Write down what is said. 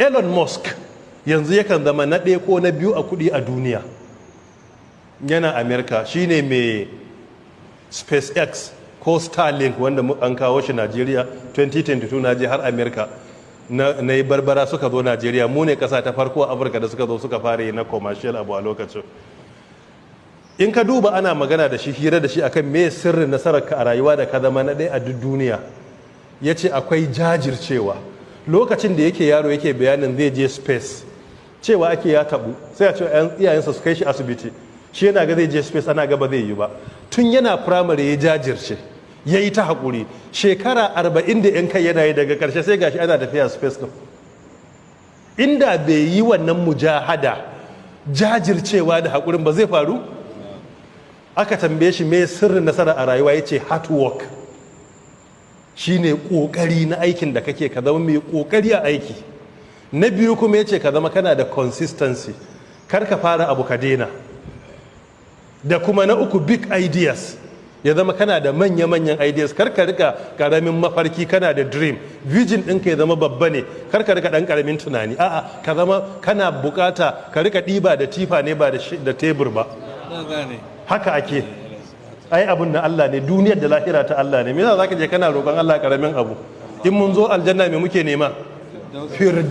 Elon Musk yanzu yakan zama na ɗaya ko na biyu a kuɗi a duniya, yana Amerika, shine mai SpaceX ko Starlink wanda an kawo shi Najeriya 2022. na je har Amerika na yi barbara, suka zo Najeriya. Mu ne ƙasa ta farko a Afirka da suka zo suka fara yi na commercial abu a lokacin. In ka duba ana magana da shi, hira da shi akan me sirrin nasararka a rayuwa da ka zama na ɗaya a duk duniya, ya ce akwai jajircewa. Lokacin da yake yaro yake bayanin zai je space, cewa ake ya tabu, sai a ce iyayensa su kai shi asibiti, shi yana ga zai je space, ana ga ba zai yi ba. Tun yana firamare ya jajirce, ya yi ta haƙuri, shekara 40 da 'yan kai yana yi, daga ƙarshe sai gashi ana tafiya space ɗin. Inda bai yi wannan mujahada, jajircewa da haƙurin ba zai faru. Aka tambaye shi me sirrin nasara a rayuwa, ya ce hard work, shine ƙoƙari na aikin da kake, ka zama mai ƙoƙari a aiki. Na biyu kuma ya ce ka zama kana da consistency, kar ka fara abu ka daina. Da kuma na uku big ideas, ya zama kana da manya-manyan ideas, kar ka rika karamin mafarki, kana da dream, vision ɗinka ya zama babba ne, kar ka rika ɗan karamin tunani. A'a, ka zama kana bukata ka rika ɗiba da tifa ne ba da tebur ba. Haka ake. Ai abun na Allah ne, duniyar da lahira ta Allah ne. Me yasa zaka je kana roƙon Allah karamin abu? In mun zo aljanna me muke nema? Firdaus.